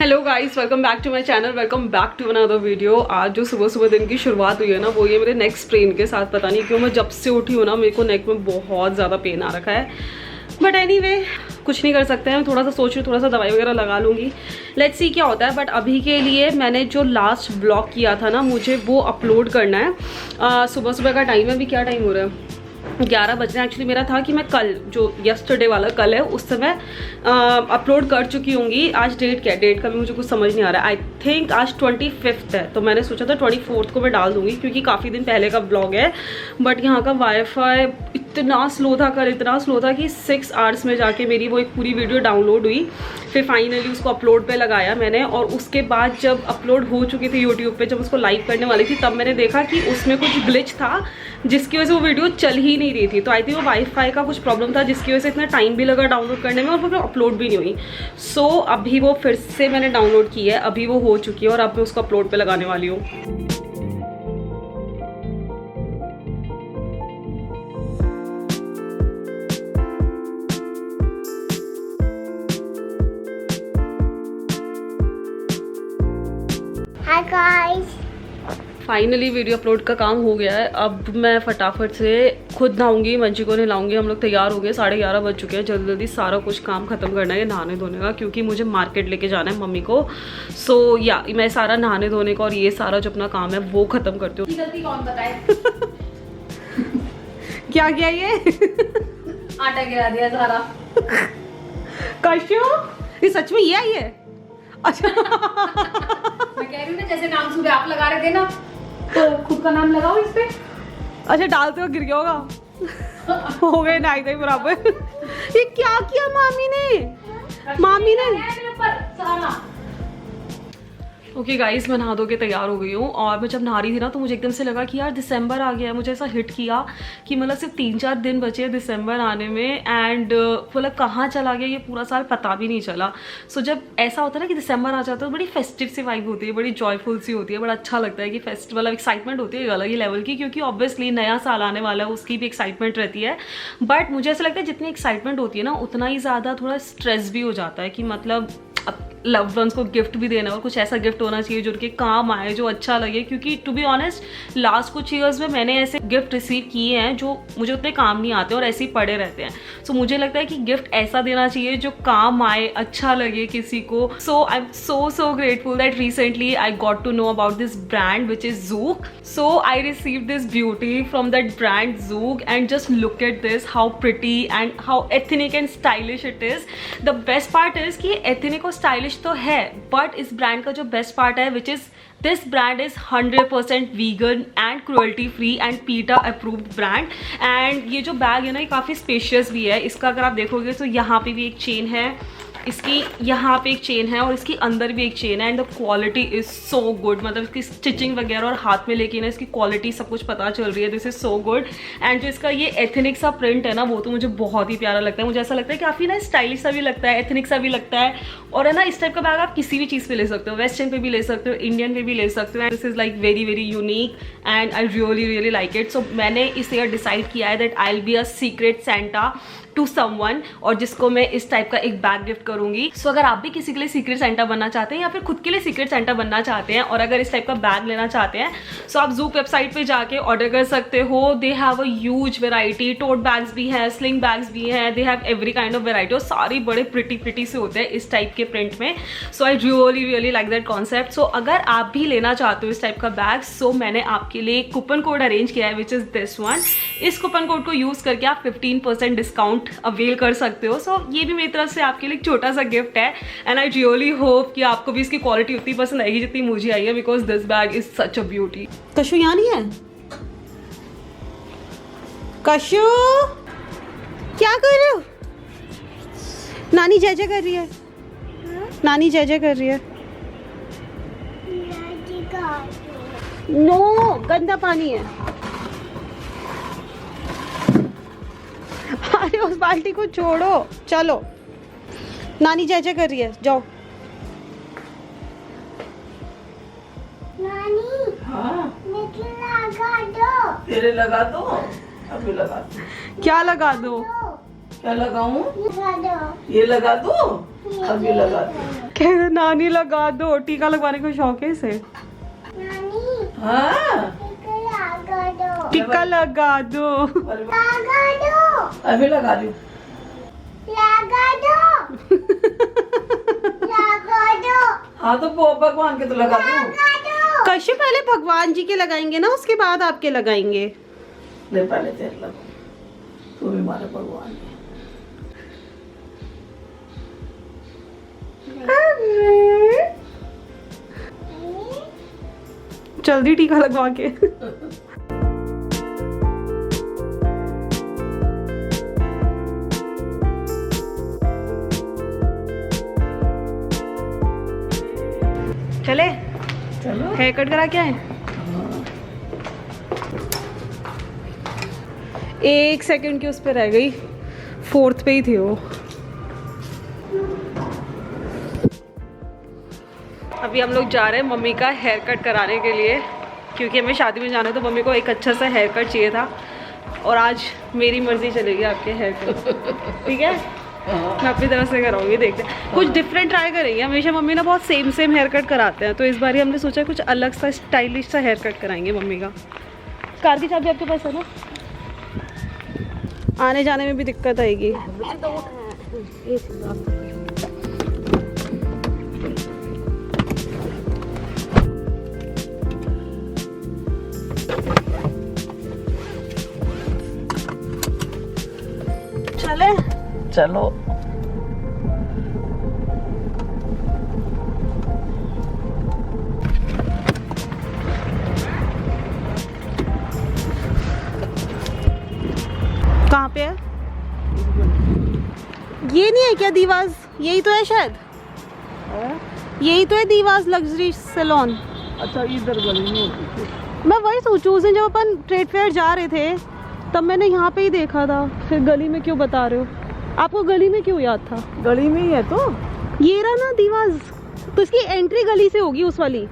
Hello guys, welcome back to my channel, welcome back to another video. आज जो सुबह सुबह दिन की शुरुआत हुई है ना, वो ये मेरे नेक स्ट्रेन के साथ। पता नहीं क्यों मैं जब से उठी हूँ ना, मेरे को नेक में बहुत ज़्यादा पेन आ रखा है। बट एनीवे, कुछ नहीं कर सकते हैं। थोड़ा सा सोच रही हूँ, थोड़ा सा दवाई वगैरह लगा लूँगी। लेट्स सी क्या होता है। बट अभी के लिए मैंने जो लास्ट ब्लॉग किया था ना, मुझे वो अपलोड करना है। सुबह सुबह का टाइम है। अभी क्या टाइम हो रहा है? 11 बज रहे हैं। एक्चुअली मेरा था कि मैं कल, जो यस्टरडे वाला कल है, उस समय अपलोड कर चुकी होंगी। आज डेट क्या है? डेट का भी मुझे कुछ समझ नहीं आ रहा है। आई थिंक आज 25 है, तो मैंने सोचा था 24 को मैं डाल दूंगी, क्योंकि काफ़ी दिन पहले का ब्लॉग है। बट यहाँ का वाईफाई इतना स्लो था कल, इतना स्लो था कि 6 आवर्स में जाके मेरी वो एक पूरी वीडियो डाउनलोड हुई। फिर फाइनली उसको अपलोड पे लगाया मैंने, और उसके बाद जब अपलोड हो चुकी थी यूट्यूब पे, जब उसको लाइव करने वाली थी, तब मैंने देखा कि उसमें कुछ ग्लिच था, जिसकी वजह से वो वीडियो चल ही नहीं रही थी। तो आई थिंक वो वाईफाई का कुछ प्रॉब्लम था, जिसकी वजह से इतना टाइम भी लगा डाउनलोड करने में, और वो अपलोड भी नहीं हुई। सो अभी वो फिर से मैंने डाउनलोड की है, अभी वो हो चुकी है, और अब मैं उसको अपलोड पे लगाने वाली हूँ। Hi guys. Finally video upload का काम हो गया है। अब मैं फटाफट से खुद नहाऊंगी, मंजी को नहलाऊंगी। हम लोग तैयार हो गए, 11:30 बज चुके हैं। जल्दी जल्दी सारा कुछ काम खत्म करना है नहाने धोने का, क्योंकि मुझे मार्केट लेके जाना है मम्मी को। सो या मैं सारा नहाने धोने का और ये सारा जो अपना काम है वो खत्म करती हूँ। गलती कौन बताए? क्या किया ये? आटा गिरा दिया सारा। कश्यू, ये सच में ये आई है? अच्छा। मैं कह रही हूँ ना, जैसे नाम सुबह आप लगा रहे थे ना, तो खुद का नाम लगाओ इस पे। अच्छा, डालते हो गिर गया होगा। हो गए ना ही बराबर। ये क्या किया मामी ने? मामी ने मेरे ऊपर सारा। ओके गाइस, मैं नहा धो के तैयार हो गई हूँ। और मैं जब नहा रही थी ना, तो मुझे एकदम से लगा कि यार दिसंबर आ गया है। मुझे ऐसा हिट किया कि मतलब सिर्फ 3-4 दिन बचे हैं दिसंबर आने में, एंड मतलब कहाँ चला गया ये पूरा साल पता भी नहीं चला। सो जब ऐसा होता है ना कि दिसंबर आ जाता है, तो बड़ी फेस्टिव सी वाइब होती है, बड़ी जॉयफुल सी होती है, बड़ा अच्छा लगता है कि फेस्टिवल, मतलब एक्साइटमेंट होती है अलग ही लेवल की, क्योंकि ऑब्वियसली नया साल आने वाला है, उसकी भी एक्साइटमेंट रहती है। बट मुझे ऐसा लगता है जितनी एक्साइटमेंट होती है ना, उतना ही ज़्यादा थोड़ा स्ट्रेस भी हो जाता है, कि मतलब लव्ड वंस को गिफ्ट भी देना, और कुछ ऐसा गिफ्ट होना चाहिए जो उनके काम आए, जो अच्छा लगे। क्योंकि टू बी ऑनेस्ट, लास्ट कुछ ईयर्स में मैंने ऐसे गिफ्ट रिसीव किए हैं जो मुझे उतने काम नहीं आते और ऐसे ही पड़े रहते हैं। सो मुझे लगता है कि गिफ्ट ऐसा देना चाहिए जो काम आए, अच्छा लगे किसी को। So I am so grateful that recently I got to know about this brand which is Zouk. So I received this beauty from that brand Zouk, and just look at this, how pretty and how ethnic and stylish it is. The best part is कि ethnic और stylish तो है, but इस brand का जो best part है, which is this brand is 100% vegan and cruelty free and पीटा approved brand. And ये जो बैग है ना, ये काफ़ी स्पेशियस भी है। इसका अगर आप देखोगे तो यहाँ पे भी एक चेन है, इसकी यहाँ पे एक चेन है, और इसकी अंदर भी एक चेन है। And the quality is so good, मतलब इसकी स्टिचिंग वगैरह और हाथ में लेके ना इसकी क्वालिटी सब कुछ पता चल रही है। This is so good. And जो इसका ये एथनिक सा प्रिंट है ना, वो तो मुझे बहुत ही प्यारा लगता है। मुझे ऐसा लगता है काफ़ी ना स्टाइलिश सा भी लगता है, एथनिक सा भी लगता है। और है ना, इस टाइप का बैग आप किसी भी चीज़ पे ले सकते हो, वेस्टर्न पे भी ले सकते हो, इंडियन पे भी ले सकते हो। This is like very unique and I really like it. So मैंने इस ईयर डिसाइड किया है that I will be a secret Santa to someone, और जिसको मैं इस टाइप का एक बैग गिफ्ट करूंगी। सो अगर आप भी किसी के लिए सीक्रेट सेंटा बनना चाहते हैं, या फिर खुद के लिए सीक्रेट सेंटा बनना चाहते हैं, और अगर इस टाइप का बैग लेना चाहते हैं, सो आप Zouk वेबसाइट पे जाके ऑर्डर कर सकते हो। They have a huge variety, tote bags भी हैं, स्लिंग बैग्स भी हैं, they have every kind of variety, और सारी बड़े प्रिटी से होते हैं इस टाइप के प्रिंट में। So I really like that concept. So अगर आप भी लेना चाहते हो इस टाइप का बैग, सो मैंने आपके लिए एक कूपन कोड अरेंज किया है, विच इज दिस वन। इस कूपन कोड को यूज करके आप 15% डिस्काउंट अवेल कर सकते हो। सो ये भी मेरी तरफ से आपके लिए एक छोटा सा गिफ्ट है, एंड आई रियली होप कि आपको भी इसकी क्वालिटी उतनी पसंद आएगी जितनी मुझे आई है, because this bag is such a beauty. Kashu यहाँ नहीं है? कशु, क्या कर रहे हो? नानी जय जय कर रही है। नानी जय जय कर रही है। नो, गंदा पानी है। अरे उस बाल्टी को छोड़ो, चलो। नानी जय जय कर रही है, जाओ। नानी, हाँ, मुझे लगा दो। तेरे लगा दो, अभी लगा दो। क्या लगा दो? क्या लगाऊं? लगा दो। ये लगा दो। अभी लगाती हूँ। कह रहे नानी लगा दो, टीका लगवाने का शौक है इसे। नानी हाँ लगा दो टीका लगा दो। लगा दो अभी लगा दी। लगा दो लगा दो हाँ तो भगवान के तो लगा दूँ। लगा दो कश्यप पहले भगवान जी के लगाएंगे ना, उसके बाद आपके लगाएंगे। ले पहले तेरे लगा, तू भी मारे भगवान के। जल्दी टीका लगवा के। चले चलो हेयर कट करा के आए। एक सेकंड की उस पे रह गई, 4th पे ही थी वो। अभी हम लोग जा रहे हैं मम्मी का हेयर कट कराने के लिए, क्योंकि हमें शादी में जाना है तो मम्मी को एक अच्छा सा हेयर कट चाहिए था। और आज मेरी मर्जी चलेगी आपके हेयर कट, ठीक है? मैं अपनी तरफ से कराऊंगी, देखते हैं कुछ डिफरेंट ट्राई करेंगे। हमेशा मम्मी ना बहुत सेम हेयर कट कराते हैं, तो इस बार ही हमने सोचा कुछ अलग सा स्टाइलिश सा हेयर कट कराएंगे मम्मी का। कार की चाबी आपके पास है ना? आने जाने में भी दिक्कत आएगी। चले चलो कहाँ पे है? ये नहीं है क्या दीवाज? यही तो है शायद, यही तो है दीवाज लग्जरी सैलून। अच्छा इधर गली में होती थी। मैं वही सोचूं, उस दिन जब अपन ट्रेड फेयर जा रहे थे तब मैंने यहाँ पे ही देखा था, फिर गली में क्यों बता रहे हो? आपको गली में क्यों याद था? गली में ही है तो। ये रहा ना दीवाज, तो इसकी एंट्री गली से होगी उस वाली।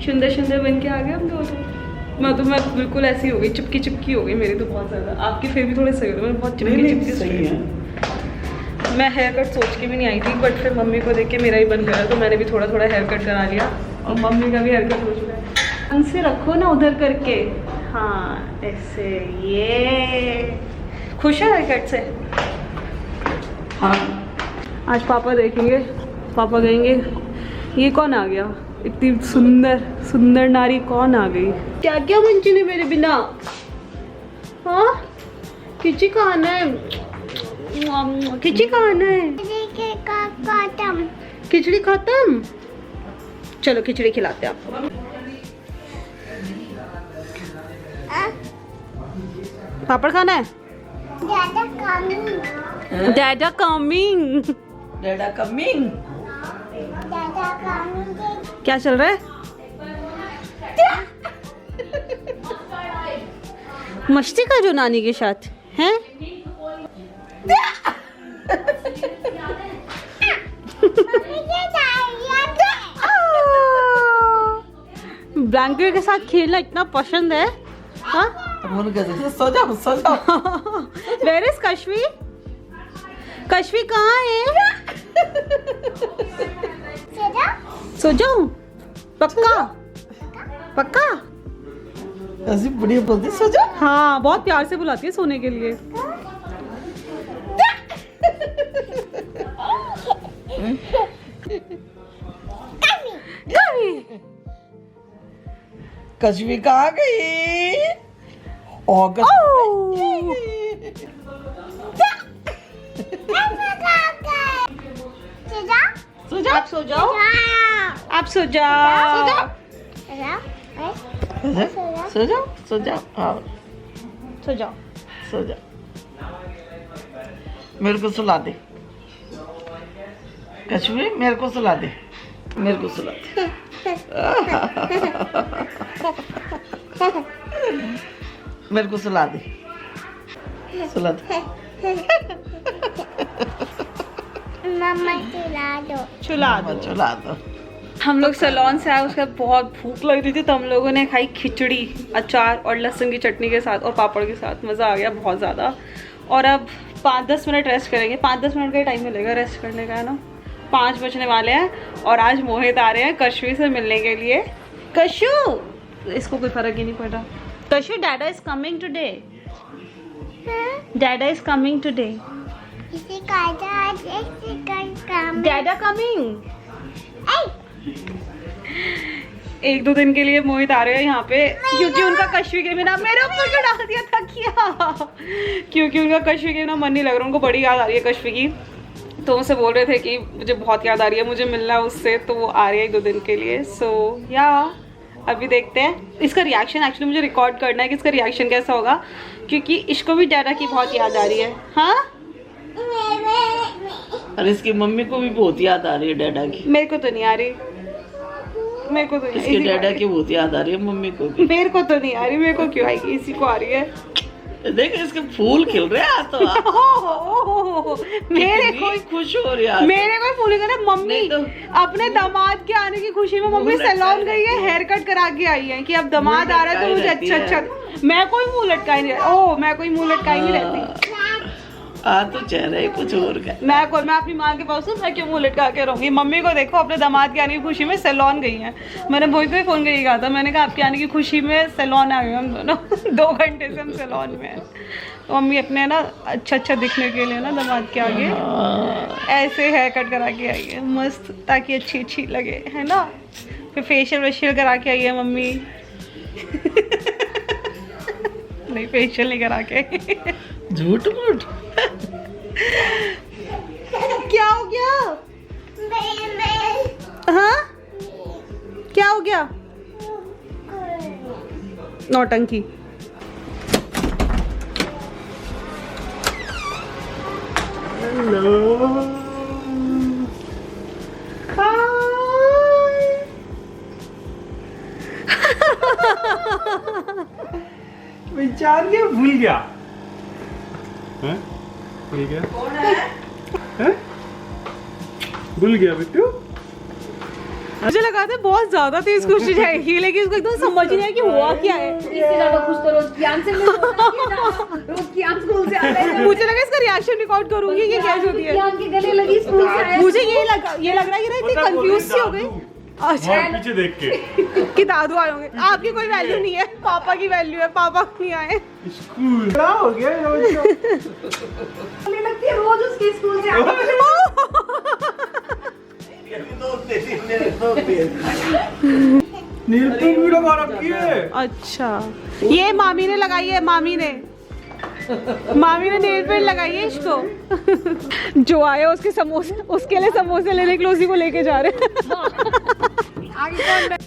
शुंदर शुंदर बन के आ गए हम दोनों। मैं बिल्कुल ऐसी हो गई, चिपकी चिपकी हो गई मेरी तो बहुत ज़्यादा। आपकी फिर भी थोड़े सही हो गए, मैं बहुत चिपकी चिपकी सही है। मैं हेयर कट सोच के भी नहीं आई थी, बट फिर मम्मी को देख के मेरा ही बन गया, तो मैंने भी थोड़ा थोड़ा हेयर कट करा लिया। और मम्मी का भी हेयर कट हो चुका है। ढंग से रखो ना उधर करके, हाँ ऐसे। ये खुश है हेयर कट से? हाँ आज पापा देखेंगे, पापा कहेंगे ये कौन आ गया, इतनी सुंदर सुंदर नारी कौन आ गई? क्या क्या बंची ने मेरे बिना। हाँ खिची खाना है, खिची खाना है। खत्म खिचड़ी खत्म, चलो खिचड़ी खिलाते हैं आपको। पापड़ खाना है? ज्यादा कमी डैडा कमिंग। डैडा कमिंग। ज्यादा कमी क्या चल रहा है? मस्ती कर जो नानी के साथ हैं? ब्लैंकेट के साथ खेलना इतना पसंद है? हाँ सो जाओ सो जाओ। Where is Kashvi? कश्वी कहाँ है? सो जाऊं? पक्का पक्का? ऐसी बढ़िया बोलती सो जाओ। हाँ बहुत प्यार से बुलाती है सोने के लिए। कश्मी कहाँ गई? आप सो जाओ, आप सो जाओ। सो जाओ सो जाओ हाँ सो जाओ। सो जाओ। मेरे को सुला दे कश्मीर, मेरे को सुला दे, मेरे को सुला दे। मेरे को सुला दे, सुला दे। मम्मा चला दो। चुला दो। चला दो। हम लोग सैलून से आए, उसके बाद बहुत भूख लग रही थी तो हम लोगों ने खाई खिचड़ी अचार और लहसुन की चटनी के साथ और पापड़ के साथ। मज़ा आ गया बहुत ज़्यादा। और अब 5-10 मिनट रेस्ट करेंगे। 5-10 मिनट का टाइम मिलेगा रेस्ट करने का, है ना। 5 बजने वाले हैं और आज मोहित आ रहे हैं कशु से मिलने के लिए। कशु, इसको कोई फर्क ही नहीं पड़ा। Kashu, dada is coming today. Dada is coming today. इसे काटा, इसे काम। डैडा कमिंग। 1-2 दिन के लिए मोहित आ रहे हैं यहाँ पे क्योंकि उनका कश्मीर के बिना मेरे ऊपर क्यों डाल दिया था किया क्योंकि उनका कश्मीर के बिना मन नहीं लग रहा। उनको बड़ी याद आ रही है कश्मीर की, तो मुझसे बोल रहे थे कि मुझे बहुत याद आ रही है, मुझे मिलना है उससे, तो वो आ रही है 1-2 दिन के लिए। सो या अभी देखते हैं इसका रिएक्शन। एक्चुअली मुझे रिकॉर्ड करना है कि इसका रिएक्शन कैसा होगा क्योंकि इसको भी डैडा की बहुत याद आ रही है। हाँ, और इसकी मम्मी को भी बहुत याद आ रही है डैडा की। मेरे को तो नहीं आ रही, मेरे को तो नहीं। इसके डैडा की बहुत याद आ रही है, मम्मी को भी। मेरे को तो नहीं आ रही, मेरे को क्यों आएगी, इसी को आ रही है। देख इसके फूल खिल रहे हैं आज तो। मेरे कितनी कोई खुश हो रही है। मेरे कोई फूल करे। मम्मी नहीं तो अपने दामाद के आने की खुशी में मम्मी सैलून गई है, हेयर कट करा के आई है कि अब दामाद आ रहा है तो मुझे अच्छा। मैं कोई मुंह लटकाई नहीं, ओ मैं कोई मुंह लटकाई नहीं रहती। तो चेहरा ही कुछ और का। मैं अपनी माँ के पास हूँ, मैं क्यों मुंह लटका के रहूंगी। मम्मी को देखो अपने दामाद के आने की खुशी में सैलून गई है। मैंने मोहित को फोन करके कहा था, मैंने कहा आपके आने की खुशी में सैलून आ गए हम दोनों। 2 घंटे से हम सैलून में हैं। तो मम्मी अपने ना अच्छा दिखने के लिए ना दामाद के आगे ऐसे हेयर कट करा के आई है मस्त, ताकि अच्छी लगे, है ना। फिर फेशियल वेशियल करा के आई है मम्मी। नहीं, फेशियल नहीं करा के। झूठ मूठ। क्या हो गया? हाँ, क्या हो गया? नौटंकी। विचार गया, भूल गया। हैं? भूल गया? हैं? भूल गया बिट्टू। मुझे लगा था बहुत ज्यादा तेज खुशी जाएगी, लेकिन उसको एकदम समझ नहीं आया कि हुआ क्या है। इससे ज्यादा खुश तो रोज ज्ञान से मिल रहा है। रोज ज्ञान स्कूल से आता है। मुझे लगा इसका रिएक्शन रिकॉर्ड करूंगी कि कैसे होती है। ज्ञान के गले लगी स्कूल से आया। मुझे ये लग रहा है कि ना इतनी कंफ्यूज सी हो गई। अच्छा, पीछे देख के कि दादू आए होंगे। आपकी कोई वैल्यू नहीं है, पापा की वैल्यू है। पापा नहीं आए। स्कूल क्या हो गया रोज गले लगती है रोज उसके स्कूल से आते नील तुम भी लगा रखी है। अच्छा, ये मामी ने लगाई है। मामी ने नेल पेंट लगाई है इसको। जो आया उसके समोसे, उसके लिए समोसे लेने के लिए उसी को लेके जा रहे हैं। आगे कौन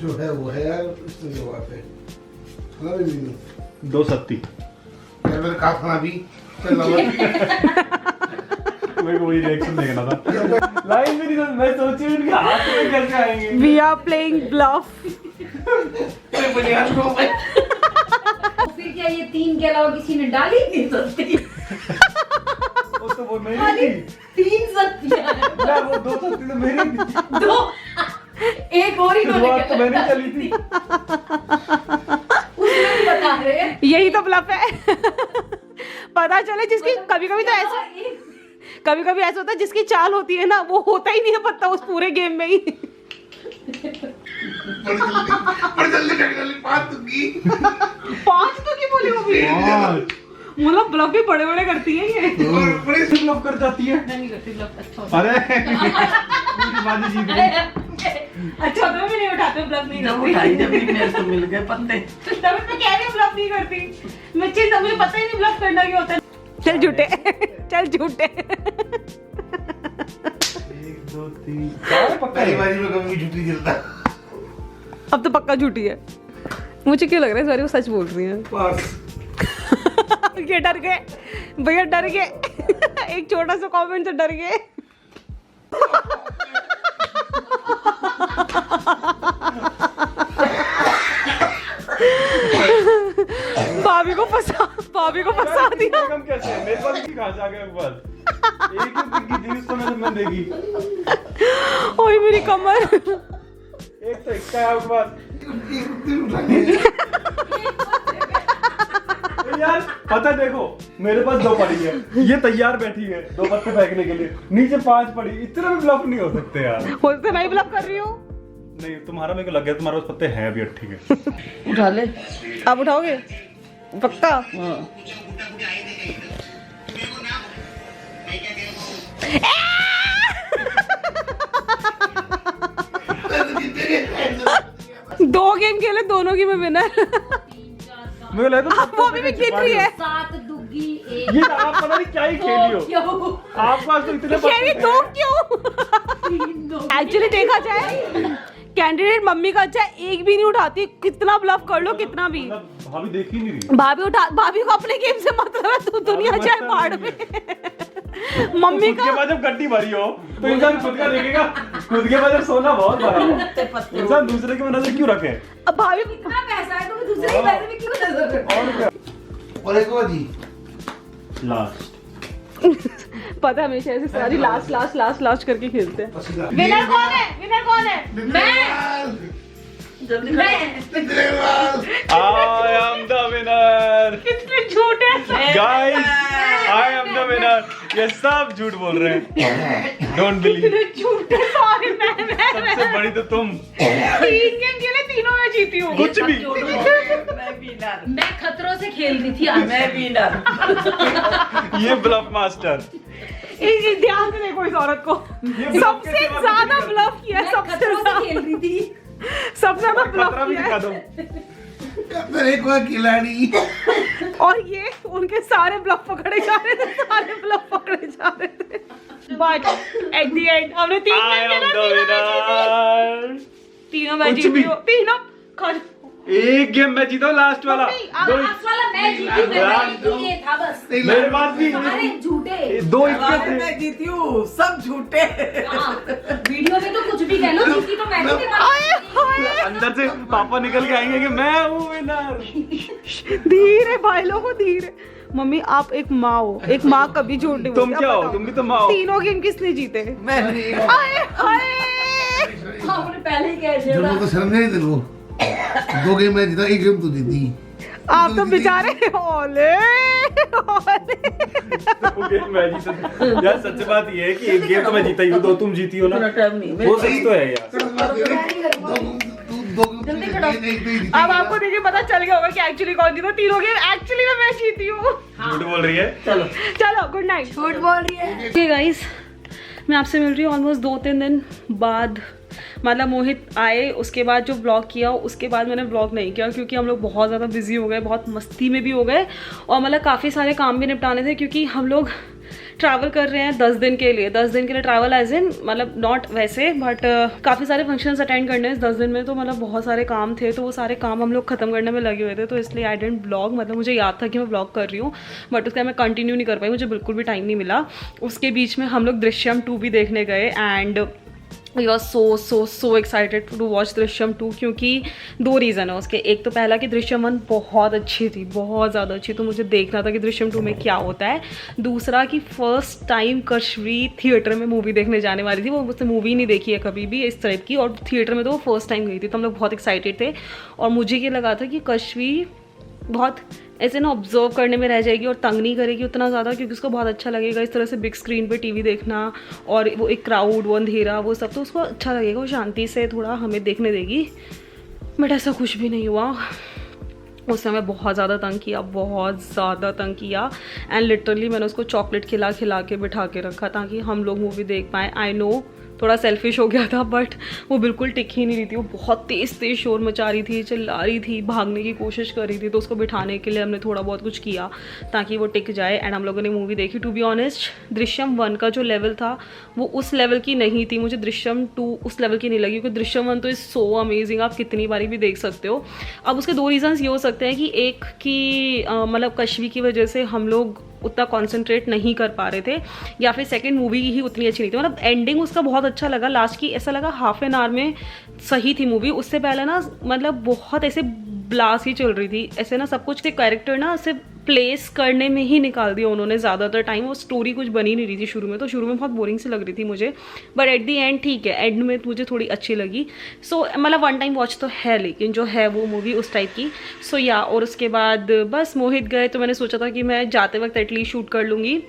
जो है वो है यार, इसमें जो बात है खाना भी नहीं। 2 सत्ती यार मैंने कहा खाना भी चल मेरे को वही रिएक्शन देखना था। लाइन में नहीं था, मैं सोची उनके हाथ में कैसे आएंगे। We are playing bluff. फिर क्या ये 3 के अलावा किसी ने डाली नहीं सस्ती? वो तो वो मेरी थी। 3 सस्तियां यार वो 2 सत्ती तो मेरी थी। 2 एक और ही शुरुआत तो मैंने चली थी। उसमें भी बता रहे हैं। यही तो ब्लफ है। पता चले जिसकी कभी कभी ऐसा होता है जिसकी चाल होती है ना, वो होता ही नहीं है पता उस पूरे गेम में ही। बड़ी जल्दी 5 दूंगी। 5 तो की बोली वो भी। मतलब ब्लफ भी बड़े बड़े करती है ये। बड़े से ब्लफ कर जाती है। नहीं करती ब्लफ। अच्छा अरे पूरी बाजी जीत गई। अच्छा तो भी नहीं उठाते, ब्लफ नहीं जब करती। उठाई जब भी मेरे को मिल गए पत्ते। तभी मैं कह रही हूँ ब्लफ नहीं करती। मुझे पता ही नहीं ब्लफ करना क्या होता है। चल झूठे, चल झूठे। 2 3 4 पक्का पहली है। बारी में कभी झूठी गिरता। अब तो पक्का झूठी है। मुझे क्यों लग रहा है सारी वो सच बोल रही है। पास। ये डर गए भैया, डर गए। एक छोटा सा कमेंट से डर गए। भाभी को फंसा दिया। कम कैसे है? मेरे पास की कहां से आ गया एक बार? एक ही दिखी थी इसको मैंने देखी। ओए मेरी कमर। एक तो इसका है एक बार। यार पता देखो मेरे पास 2 पड़ी है, ये तैयार बैठी है 2 पत्ते फेंकने के लिए, नीचे 5 पड़ी। इतना भी ब्लफ नहीं हो सकते यार। बोलते मैं ब्लॉक कर रही हूँ। नहीं तुम्हारा मेरे को लग गया तुम्हारे पास पत्ते हैं अभी। ठीक है उठा ले। आप उठाओगे पक्का? हाँ। दो गेम खेले, दोनों की मैं विनर। मेरे को लगा वो भी गिन रही है। 7 दुग्गी 1 ये आप पता नहीं क्या ही खेली हो। आपके पास तो इतने कह रही पत्ते दो हैं। क्यों? एक्चुअली देखा जाए कैंडिडेट मम्मी का अच्छा एक भी नहीं उठाती, कितना ब्लफ कर लो कितना भी। मतलब भाभी देख ही नहीं रही। भाभी को अपने गेम से मतलब है, तू दुनिया जाए बाढ़ में। मम्मी खुद के बाद जब गड्डी भरी हो तो इंसान खुद का देखेगा। खुद के बाद जब सोना बहुत भरा हो इंसान दूसरे के नजर क्यों रखे? अब भाभी इतना पैसा है तो दूसरे के पैसे में क्यों नजर रखो? और क्या? और एक और जी। लास्ट पता है हमेशा ऐसे सारी लास्ट करके खेलते हैं। पसीना। विनर कौन है? विनर कौन है? जल्दी I am the winner. कितने झूठे। Guys, I am the winner. ये सब झूठ बोल रहे हैं। Don't believe. झूठे सॉरी मैं सबसे बड़ी तो तुम। 3 गेम खेले, तीनों में जीती हूँ। कुछ भी। मैं विनर। मैं खतरों से खेल रही थी आज। मैं विनर। ये ब्लफ मास्टर। ध्यान से देखो इस औरत को। ये bluff सबसे कैसे बात ज्यादा करती है? ब्लफ किया है, मैं सबसे खतरों से ज्यादा खेल रही थी। सबसे ज्यादा ब्लफ खतरा भी किया दिखा है। दो। मेरे को खिलाड़ी। और ये उनके सारे ब्लफ पकड़े जा रहे थे, सारे ब्लफ पकड़े जा रहे थे। बट एट द एंड हमने 3 I गेम am खेला, the winner. तीनों मैं कुछ जीती भी। हूँ। तीनों एक गेम मैं जीता हूँ लास्ट वाला। दो लास्ट वाला मैं जीती, मैं ये था बस। मेरे पास भी अरे झूठे। 2 इक्के थे। मैं जीती हूँ, सब झूठे। हाँ, वीडियो में तो कुछ भी कह लो, जीती तो मैं थी। अंदर से पापा निकल के आएंगे कि मैं हूँ विनर। धीरे भाई लोगों धीरे। मम्मी आप एक माँ हो, एक माँ कभी झूठ नहीं तुम बोलती। क्या अब हो? बताओ, तुम भी तो माँ हो। तीनों गेम किसने जीते? मैंने आए हाय। आपने पहले ही कह जब दिया वो तो शर्म नहीं तेरे को। 2 गेम मैं जीता, 1 गेम तू जीती। आप तो बेचारे ओले ओले। वो गेम मैं जीता। यार सच बात ये है कि एक गेम तो मैं जीता ही हूँ, 2 तुम जीती हो ना। पूरा टाइम नहीं। वो सच तो है यार। अब आपको देखिए पता चल गया होगा कि एक्चुअली कौन जीता। तीनों गेम एक्चुअली में मैं जीती हूँ। झूठ बोल रही है। चलो चलो गुड नाइट। झूठ बोल रही है। ओके गाइस, मैं आपसे मिल रही हूँ ऑलमोस्ट 2-3 दिन बाद। मतलब मोहित आए उसके बाद जो ब्लॉग किया उसके बाद मैंने ब्लॉग नहीं किया क्योंकि हम लोग बहुत ज़्यादा बिजी हो गए, बहुत मस्ती में भी हो गए और मतलब काफ़ी सारे काम भी निपटाने थे क्योंकि हम लोग ट्रैवल कर रहे हैं 10 दिन के लिए। 10 दिन के लिए ट्रैवल एज इन मतलब नॉट वैसे बट काफ़ी सारे फंक्शंस अटेंड करने हैं 10 दिन में। तो मतलब बहुत सारे काम थे, तो वो सारे काम हम लोग ख़त्म करने में लगे हुए थे, तो इसलिए आई डेंट ब्लॉग। मतलब मुझे याद था कि मैं ब्लॉग कर रही हूँ बट उसका मैं कंटिन्यू नहीं कर पाई, मुझे बिल्कुल भी टाइम नहीं मिला। उसके बीच में हम लोग दृश्यम 2 भी देखने गए and I was so excited to watch Drishyam 2 क्योंकि 2 रीज़न है उसके। एक तो पहला कि दृश्यम 1 बहुत अच्छी थी, बहुत ज़्यादा अच्छी, तो मुझे देखना था कि दृश्यम 2 में क्या होता है। दूसरा कि फर्स्ट टाइम कश्वी थिएटर में मूवी देखने जाने वाली थी, वो मुझसे मूवी नहीं देखी है कभी भी इस टाइप की, और थिएटर में तो वो फर्स्ट टाइम गई थी, तो हम लोग बहुत एक्साइटेड थे। और मुझे ये लगा था कि कश्वी बहुत ऐसे ना ऑब्जर्व करने में रह जाएगी और तंग नहीं करेगी उतना ज़्यादा क्योंकि उसको बहुत अच्छा लगेगा इस तरह से बिग स्क्रीन पे टीवी देखना और वो एक क्राउड, वो अंधेरा, वो सब, तो उसको अच्छा लगेगा, वो शांति से थोड़ा हमें देखने देगी। बट ऐसा कुछ भी नहीं हुआ। उस समय बहुत ज़्यादा तंग किया, बहुत ज़्यादा तंग किया एंड लिटरली मैंने उसको चॉकलेट खिला के बिठा के रखा ताकि हम लोग मूवी देख पाएँ। आई नो थोड़ा सेल्फिश हो गया था, बट वो बिल्कुल टिक ही नहीं रही थी। वो बहुत तेज़ तेज़ शोर मचा रही थी, चिल्ला रही थी, भागने की कोशिश कर रही थी। तो उसको बिठाने के लिए हमने थोड़ा बहुत कुछ किया ताकि वो टिक जाए। एंड हम लोगों ने मूवी देखी। टू बी ऑनेस्ट, दृश्यम 1 का जो लेवल था वो उस लेवल की नहीं थी। मुझे दृश्यम 2 उस लेवल की नहीं लगी, क्योंकि दृश्यम 1 तो इज़ सो अमेजिंग, आप कितनी बारी भी देख सकते हो। अब उसके 2 रीज़न्स ये हो सकते हैं कि एक कि मतलब कश्मी की वजह से हम लोग उतना कॉन्सेंट्रेट नहीं कर पा रहे थे, या फिर सेकंड मूवी ही उतनी अच्छी नहीं थी। मतलब एंडिंग उसका बहुत अच्छा लगा, लास्ट की ऐसा लगा हाफ एन आवर में सही थी मूवी। उससे पहले ना मतलब बहुत ऐसे ब्लास्ट ही चल रही थी, ऐसे ना सब कुछ के कैरेक्टर ना ऐसे प्लेस करने में ही निकाल दिया उन्होंने ज़्यादातर टाइम। वो स्टोरी कुछ बनी नहीं रही थी शुरू में, तो शुरू में बहुत बोरिंग सी लग रही थी मुझे, बट एट दी एंड ठीक है, एंड में मुझे थोड़ी अच्छी लगी। सो मतलब वन टाइम वॉच तो है, लेकिन जो है वो मूवी उस टाइप की। सो या, और उसके बाद बस मोहित गए तो मैंने सोचा था कि मैं जाते वक्त एटलीस्ट शूट कर लूँगी,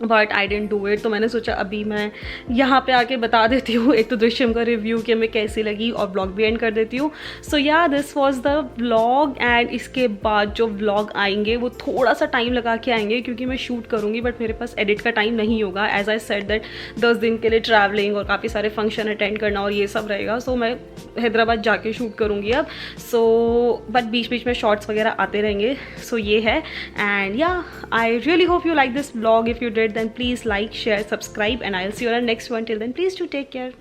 but I didn't do it. तो मैंने सोचा अभी मैं यहाँ पे आके बता देती हूँ एक तो दृश्यम का रिव्यू कि हमें कैसी लगी, और ब्लॉग भी एंड कर देती हूँ। सो या, this was the vlog. And इसके बाद जो व्लॉग आएंगे वो थोड़ा सा टाइम लगा के आएंगे, क्योंकि मैं शूट करूँगी बट मेरे पास एडिट का टाइम नहीं होगा। एज आई सेड दैट 10 दिन के लिए ट्रैवलिंग और काफ़ी सारे फंक्शन अटेंड करना और ये सब रहेगा। सो मैं हैदराबाद जाके शूट करूँगी अब। सो बट बीच बीच में शॉर्ट्स वगैरह आते रहेंगे। सो ये है। एंड या, I really hope you like this vlog. If you did, then please like, share, subscribe, and I'll see you on the next one. Till then, please do take care.